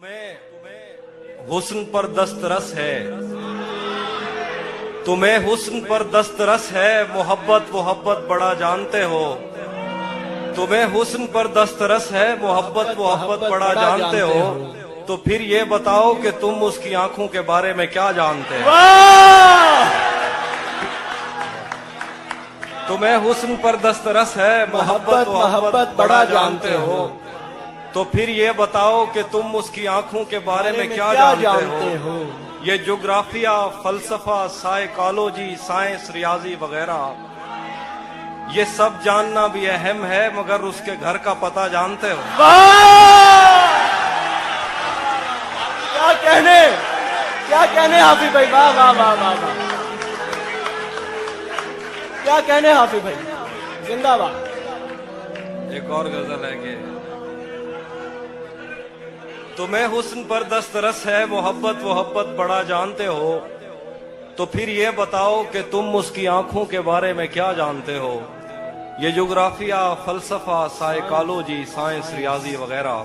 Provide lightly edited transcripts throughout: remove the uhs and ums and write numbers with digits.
तुम्हें हुस्न पर दस्तरस है, तुम्हें हुस्न पर दस्तरस है, मोहब्बत मोहब्बत बड़ा जानते हो। तुम्हें हुस्न पर दस्तरस है, मोहब्बत मोहब्बत बड़ा जानते हो। तो फिर ये बताओ कि तुम उसकी आंखों के बारे में क्या जानते हो। तुम्हें हुस्न पर दस्तरस है, मोहब्बत मोहब्बत बड़ा जानते हो। तो फिर ये बताओ कि तुम उसकी आंखों के बारे में क्या जानते हो। ये ज्योग्राफिया, फलसफा, साइकोलॉजी, साइंस, रियाजी वगैरह ये सब जानना भी अहम है, मगर उसके घर का पता जानते हो। क्या कहने हाफिज भाई, वाह वाह वाह वाह वाह, क्या कहने हाफिज भाई, जिंदाबाद। एक और गजल है कि तुम्हें हुस्न पर दस्तरस है, मोहब्बत मोहब्बत बड़ा जानते हो। तो फिर ये बताओ कि तुम उसकी आंखों के बारे में क्या जानते हो। ये ज्योग्राफिया, फलसफा, साइकोलॉजी, साइंस, रियाजी वगैरह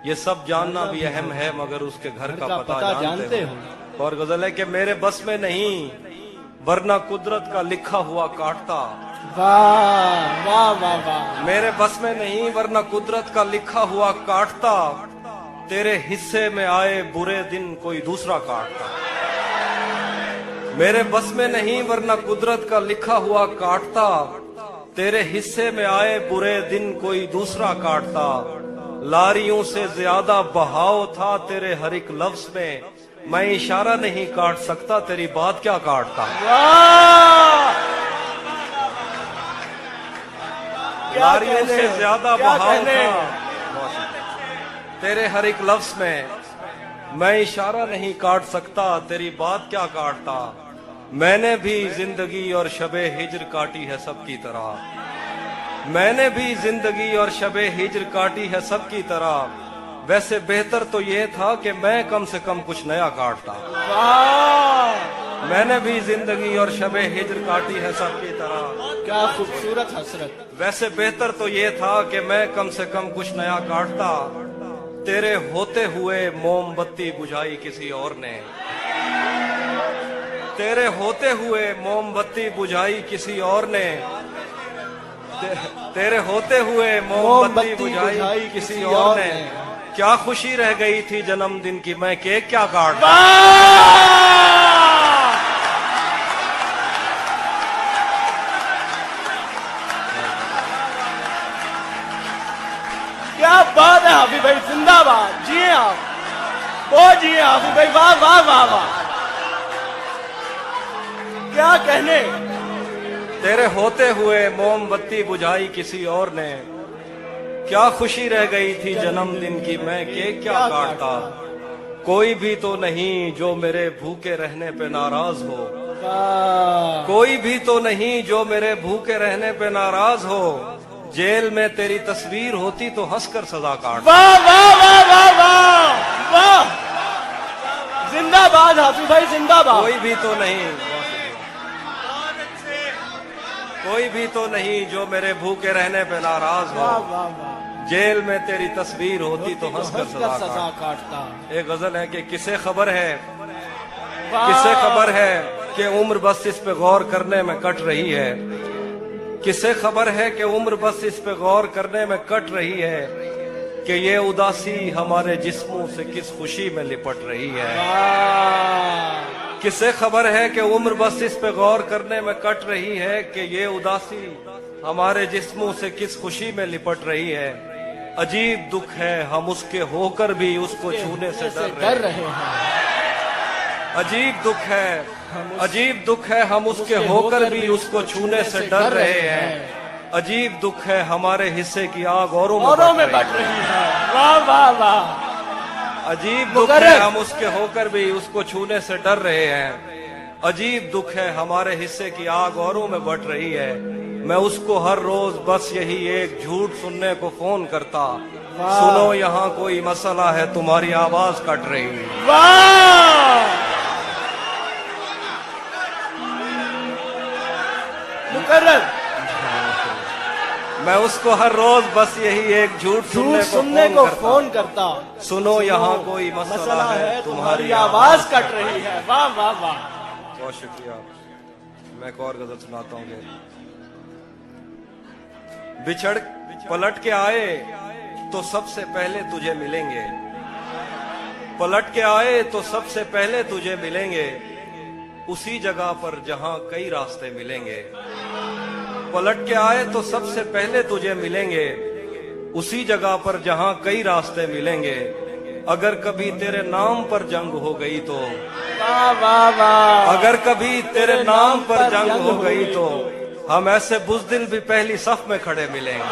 ये सब जानना भी अहम है, मगर उसके घर का पता जानते हो। और गजल है कि मेरे बस में नहीं, वरना कुदरत का लिखा हुआ काटता। वाह वाह वाह वाह, मेरे बस में नहीं, वरना कुदरत का लिखा हुआ काटता। तेरे हिस्से में आए बुरे दिन कोई दूसरा काटता। मेरे बस में नहीं, वरना कुदरत का लिखा हुआ काटता। तेरे हिस्से में आए बुरे दिन कोई दूसरा काटता। लारियों से ज्यादा बहाव था तेरे हर एक लफ्ज में, मैं इशारा नहीं काट सकता, तेरी बात क्या काटता। लारियों से ज्यादा बहाव था तेरे हर एक लफ्ज में, मैं इशारा नहीं काट सकता, तेरी बात क्या काटता। मैंने भी जिंदगी और शबे हिज्र काटी है सबकी तरह। मैंने भी जिंदगी और शबे हिज्र काटी है सबकी तरह। वैसे बेहतर तो ये था कि मैं कम से कम कुछ नया काटता। मैंने भी जिंदगी और शबे हिज्र काटी है सबकी तरह। क्या खूबसूरत हसरत। वैसे बेहतर तो ये था कि मैं कम से कम कुछ नया काटता। तेरे होते हुए मोमबत्ती बुझाई किसी और ने। तेरे होते हुए मोमबत्ती बुझाई किसी और ने। तेरे होते हुए मोमबत्ती बुझाई किसी और ने। क्या खुशी रह गई थी जन्मदिन की, मैं केक क्या काटता। क्या बात है हाफिज भाई, जिंदाबाद। जिए आप, वो जिए हाफिज भाई, वाह वाह वाह वाह, क्या कहने। तेरे होते हुए मोमबत्ती बुझाई किसी और ने। क्या खुशी रह गई थी जन्मदिन की, मैं केक क्या काटता। कोई भी तो नहीं जो मेरे भूखे रहने पे नाराज हो। कोई भी तो नहीं जो मेरे भूखे रहने पे नाराज हो। जेल में तेरी तस्वीर होती तो हंसकर सजा काट। वाह वाह वाह वाह वाह वाह, जिंदाबाद हाफिज भाई, जिंदाबाद। कोई भी तो नहीं, कोई भी तो नहीं जो मेरे भूखे रहने पे नाराज हो। वाह वाह वाह, जेल में तेरी तस्वीर होती तो हंसकर सजा काटता। एक गजल है कि किसे खबर है, किसे खबर है कि उम्र बस इस पे गौर करने में कट रही है। किसे खबर है कि उम्र बस इस पे गौर करने में कट रही है, कि ये उदासी हमारे जिस्मों से किस खुशी में लिपट रही है। किसे खबर है कि उम्र बस इस पे गौर करने में कट रही है, कि ये उदासी हमारे जिस्मों से किस खुशी में लिपट रही है। अजीब दुख है हम उसके होकर भी उसको छूने से डर रहे हैं। अजीब दुख है, अजीब दुख है हम उसके होकर भी उसको छूने से डर रहे हैं। अजीब दुख है हमारे हिस्से की आग औरों में बढ़ रही है। वाह वाह वाह, अजीब दुख है हम उसके होकर भी उसको छूने से डर रहे हैं। अजीब दुख है हमारे हिस्से की आग औरों में बढ़ रही है। मैं उसको हर रोज बस यही एक झूठ सुनने को फोन करता। सुनो यहाँ कोई मसला है, तुम्हारी आवाज कट रही है। वाह, मुकर्रर। मैं उसको हर रोज बस यही एक झूठ झूठ सुनने सुनने को को फोन करता। सुनो यहाँ कोई मसला है, तुम्हारी आवाज कट रही है। वाह वाह वाह। बहुत शुक्रिया। मैं एक और गजल सुनाता हूँ। बिछड़ पलट के आए तो सबसे पहले तुझे मिलेंगे, पलट के आए तो सबसे पहले तुझे मिलेंगे, उसी जगह पर जहां कई रास्ते मिलेंगे। पलट के आए तो सबसे पहले तुझे मिलेंगे, उसी जगह पर जहां कई रास्ते मिलेंगे। अगर कभी तेरे नाम पर जंग हो गई तो, वाह वाह वाह। अगर कभी तेरे नाम पर जंग हो गई तो हम ऐसे बुज़दिल भी पहली सफ में खड़े मिलेंगे।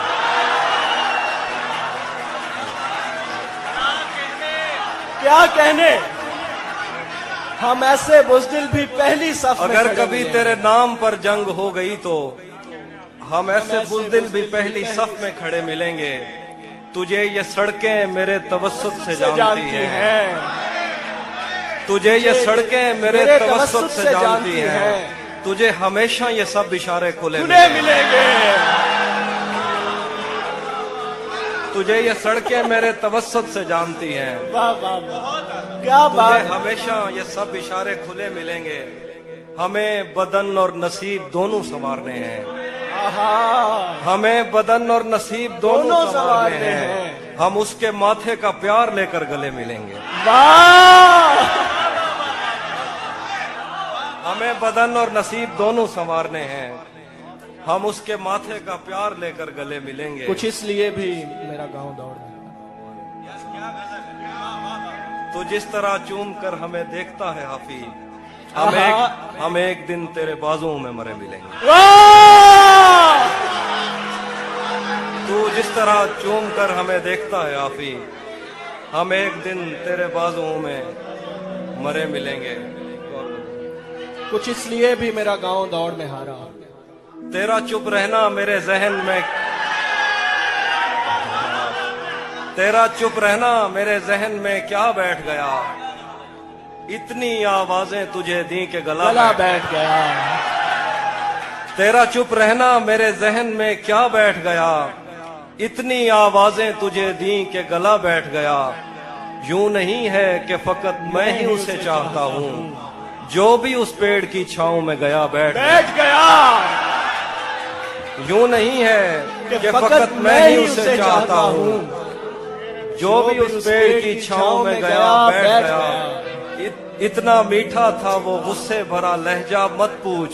क्या कहने, हम ऐसे बुज़दिल भी पहली सफ में अगर खड़े कभी मिलेंगे। तेरे नाम पर जंग हो गई तो हम ऐसे बुज़दिल भी पहली सफ में खड़े मिलेंगे। तुझे ये सड़कें मेरे तवस्सुत से जानती हैं, तुझे ये सड़कें मेरे तवस्सुत से जानती हैं, तुझे हमेशा ये सब इशारे खुले मिलेंगे। तुझे ये सड़कें मेरे तवस्सुत से जानती हैं, वाह वाह वाह। क्या तुझे बात। हमेशा ये सब इशारे खुले मिलेंगे। हमें बदन और नसीब दोनों संवारने हैं, आहा। हमें बदन और नसीब दोनों दोनों संवारने संवारने हैं। हैं। हम उसके माथे का प्यार लेकर गले मिलेंगे। वाह। हमें बदन और नसीब दोनों संवारने हैं, हम उसके माथे का प्यार लेकर गले मिलेंगे। कुछ इसलिए भी मेरा गांव दौड़ में। तो जिस तरह चूम कर हमें देखता है हाफिज, आहा। हम एक दिन तेरे बाजुओं में मरे मिलेंगे। वाह। तू जिस तरह चूम कर हमें देखता है हाफिज, हम एक दिन तेरे बाजुओं में मरे मिलेंगे। कुछ इसलिए भी मेरा गांव दौड़ में हारा। तेरा चुप रहना मेरे जहन में, तेरा चुप रहना मेरे जहन में क्या बैठ गया। इतनी आवाजें तुझे दी के गला बैठ गया। तेरा चुप रहना मेरे जहन में क्या बैठ गया। इतनी आवाजें तुझे दी के गला बैठ गया। यूं नहीं है कि फकत मैं ही उसे चाहता हूँ, जो भी उस पेड़ की छांव में गया बैठ गया। यूं नहीं है कि फकत मैं ही उसे चाहता हूँ, जो भी उस पेड़ की छांव में गया बैठ गया। इतना मीठा था वो गुस्से भरा लहजा मत पूछ,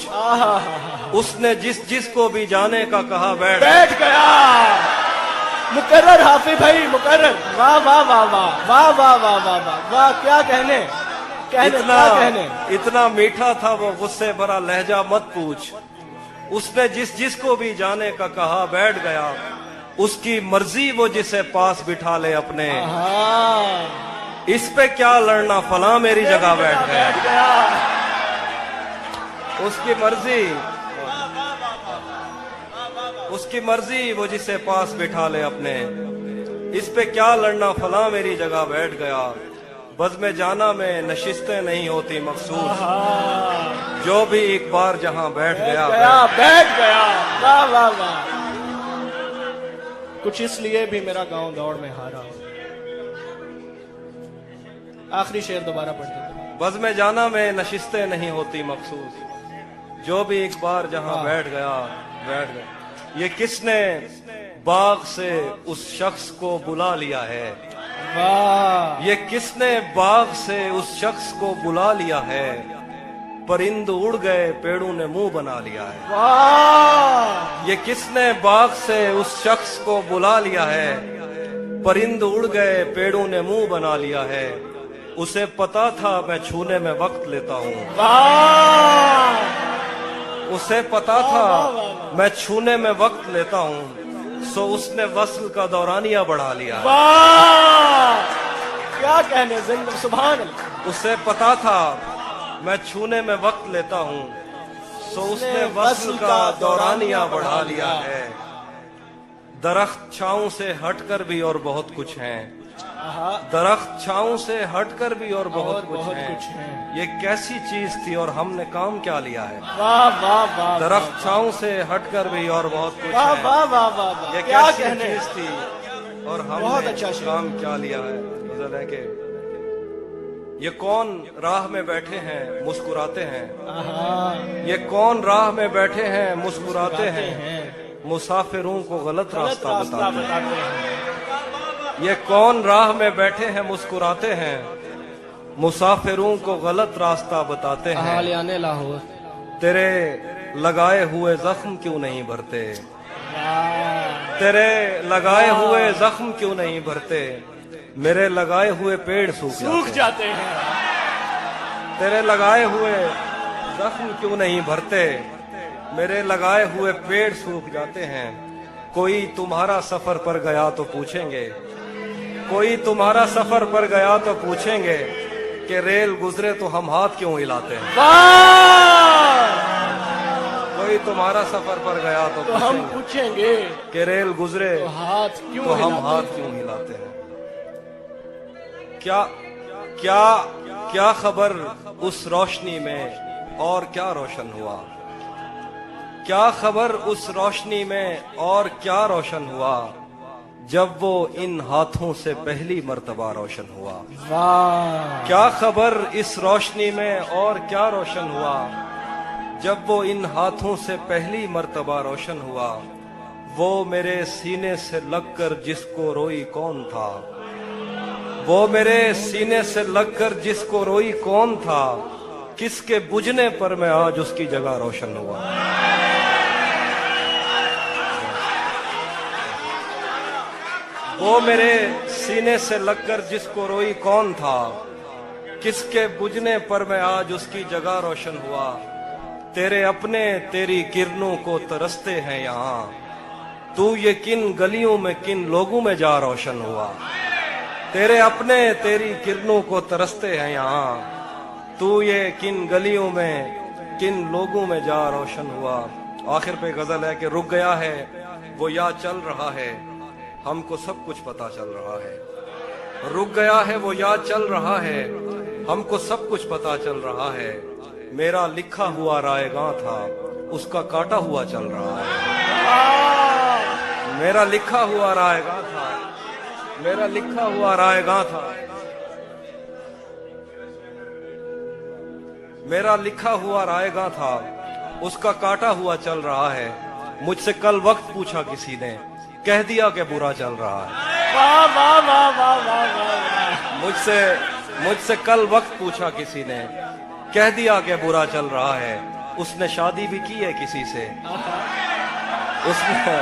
उसने जिस को भी जाने का कहा बैठ गया। मुकर्रर हाफिज भाई, मुकर्रर। वाह वाह वाह वाह वाह वाह वाह वाह वाह वाह। क्या कहने, इतना मीठा था वो गुस्से भरा लहजा मत पूछ, उसने जिस को भी जाने का कहा बैठ गया। उसकी मर्जी वो जिसे पास बिठा ले अपने, इस पे क्या लड़ना फला मेरी जगह बैठ गया। उसकी मर्जी वो जिसे पास बिठा ले अपने, इस पे क्या लड़ना फला मेरी जगह बैठ गया। बज़्म जाना में नशिस्तें नहीं होती मखसूस, जो भी एक बार जहां बैठ गया। वाह वाह वाह। कुछ इसलिए भी मेरा गांव दौड़ में हारा। आखिरी शेर दोबारा पढ़ते थे। बज़्म जाना में नशिस्तें नहीं होती मखसूस, जो भी एक बार जहां बैठ गया बैठ गया। ये किसने बाग से उस शख्स को बुला लिया है, वाह। ये किसने बाग से उस शख्स को बुला लिया है। परिंद उड़ गए पेड़ों ने मुंह बना लिया है। वाह। ये किसने बाग से उस शख्स को बुला लिया है। परिंद उड़ गए पेड़ों ने मुंह बना लिया है। उसे पता था मैं छूने में वक्त लेता हूँ, उसे पता था मैं छूने में वक्त लेता हूँ, सो उसने वस्ल का दौरानिया बढ़ा लिया। वाह। क्या कहने, जिंदा सुभान अल्लाह। उसे पता था मैं छूने में वक्त लेता हूँ, सो उसने वस्ल का दौरानिया बढ़ा लिया है। दरख्त छांव से हटकर भी और बहुत कुछ हैं, आहा, दरख्त छांव से हटकर भी और बहुत कुछ बहुत है। कुछ है। ये कैसी चीज थी और हमने काम क्या लिया है। वाह वाह वाह, दरख्त छांव से हटकर भी और बहुत कुछ वाह है। वाह वाह वाह वाह, ये क्या कैसी कहने। चीज थी और बहुत हमने अच्छा शेर। काम क्या लिया है। गजल है कि ये कौन राह में बैठे हैं मुस्कुराते हैं। आहा, ये कौन राह में बैठे हैं मुस्कुराते हैं। हैं। मुसाफिरों को गलत गलत रास्ता रास्ता बताते हैं। बताते हैं। ये कौन राह में बैठे हैं मुस्कुराते हैं। मुसाफिरों को गलत रास्ता बताते हैं। हालियाने लाहौर। तेरे लगाए हुए जख्म क्यों नहीं भरते। वाह, तेरे लगाए हुए जख्म क्यों नहीं भरते। मेरे लगाए हुए पेड़ सूख सूख जाते जाते हैं। तेरे लगाए हुए जख्म क्यों नहीं भरते। मेरे लगाए हुए पेड़ सूख जाते हैं। कोई तुम्हारा सफर पर गया तो पूछेंगे। कोई तुम्हारा सफर पर गया तो पूछेंगे कि रेल गुजरे तो हम हाथ क्यों हिलाते हैं। वाह, कोई तुम्हारा सफर पर गया तो तो हम पूछेंगे पूछेंगे कि रेल गुजरे तो हाथ क्यों तो हम हिलाते हाथ हैं? क्यों हिलाते हैं। क्या क्या क्या खबर उस रोशनी में और क्या रोशन हुआ। क्या खबर उस रोशनी में और क्या रोशन हुआ। जब वो इन हाथों से पहली मर्तबा रोशन हुआ। वाह, क्या खबर इस रोशनी में और क्या रोशन हुआ। जब वो इन हाथों से पहली मर्तबा रोशन हुआ। वो मेरे सीने से लगकर जिसको रोई कौन था। वो मेरे सीने से लगकर जिसको रोई कौन था। किसके बुझने पर मैं आज उसकी जगह रोशन हुआ। वो मेरे सीने से लगकर जिसको रोई कौन था। किसके बुझने पर मैं आज उसकी जगह रोशन हुआ। तेरे अपने तेरी किरणों को तरसते हैं यहाँ। तू ये किन गलियों में किन लोगों में जा रोशन हुआ। तेरे अपने तेरी किरणों को तरसते हैं यहाँ। तू ये किन गलियों में किन लोगों में जा रोशन हुआ। आखिर पे गजल है कि रुक गया है वो या चल रहा है। हमको सब कुछ पता चल रहा है। रुक गया है वो या चल रहा है। हमको सब कुछ पता चल रहा है। मेरा लिखा हुआ रायगां था उसका काटा हुआ चल रहा है। मेरा लिखा हुआ रायगां था। मेरा लिखा हुआ रायगां था। मेरा लिखा हुआ रायगां था उसका काटा हुआ चल रहा है। मुझसे कल वक्त पूछा किसी ने कह दिया कि बुरा चल रहा है। वाह वाह वाह वाह वाह वाह, मुझसे कल वक्त पूछा किसी ने कह दिया कि बुरा चल रहा है। उसने शादी भी की है किसी से। उसने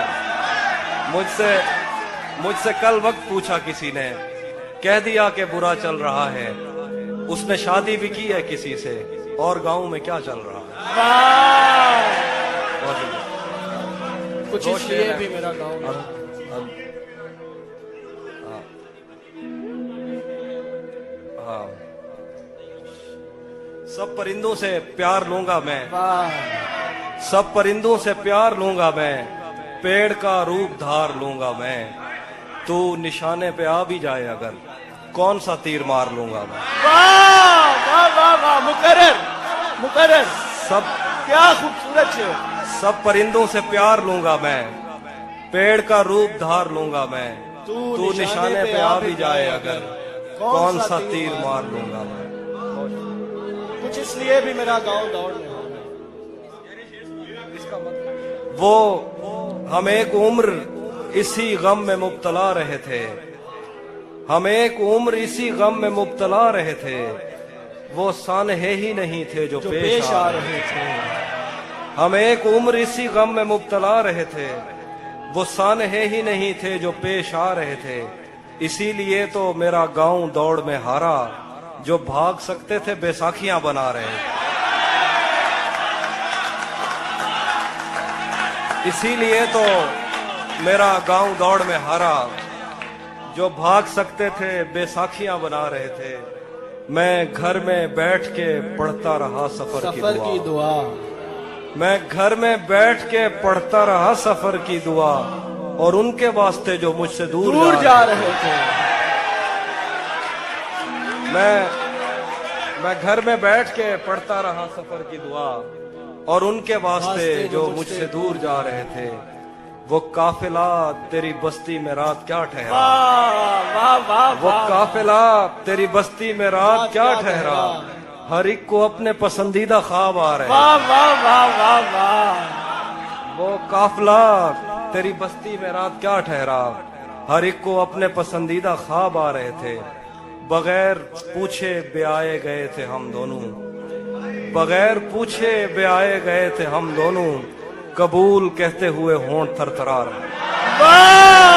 मुझसे कल वक्त पूछा किसी ने कह दिया कि बुरा चल रहा है। उसने शादी भी की है किसी से और गांव में क्या चल रहा है। वाह, बहुत कुछ दो इसलिए शेर भी हैं। मेरा गाँव अब हाँ सब परिंदों से प्यार लूंगा मैं। वाह, सब परिंदों से प्यार लूंगा मैं। पेड़ का रूप धार लूंगा मैं। तू निशाने पे आ भी जाए अगर कौन सा तीर मार लूंगा मैं। वाह वाह वाह वाह, मुकर्रर मुकर्रर, सब क्या खूबसूरत शेर। सब परिंदों से प्यार लूंगा मैं। पेड़ का रूप धार लूंगा मैं। तू निशाने पे आ भी जाए अगर कौन सा तीर मार लूंगा मैं। कुछ इसलिए भी मेरा गांव दौड़ में हो। वो हम एक उम्र इसी गम में मुब्तला रहे थे। हम एक उम्र इसी गम में मुब्तला रहे थे। वो सानहे ही नहीं थे जो पेश आ रहे थे। हम एक उम्र इसी गम में मुब्तला रहे थे। वो सानहे ही नहीं थे जो पेश आ रहे थे। इसीलिए तो मेरा गांव दौड़ में हारा। जो भाग सकते थे बैसाखियां बना रहे थे। इसीलिए तो मेरा गांव दौड़ में हारा। जो भाग सकते थे बैसाखियां बना रहे थे। मैं घर में बैठ के पढ़ता रहा सफर की दुआ। मैं घर में बैठ के पढ़ता रहा सफर की दुआ। और उनके वास्ते जो मुझसे दूर जा रहे थे। मैं घर में बैठ के पढ़ता रहा सफर की दुआ, और उनके वास्ते जो मुझसे दूर जा रहे थे, वो काफिला तेरी बस्ती में रात क्या ठहरा, वाह वाह वाह वो वाह काफिला तेरी बस्ती में रात क्या ठहरा, हर एक को अपने पसंदीदा ख्वाब आ रहे, वाह वाह वाह वाह वाह वो काफिला तेरी बस्ती में रात क्या ठहरा, हर एक को अपने पसंदीदा ख्वाब आ रहे थे, बगैर पूछे ब्याए गए थे हम दोनों, बगैर पूछे ब्याए गए थे हम दोनों, कबूल कहते हुए होंठ थरथरा रहे। वाह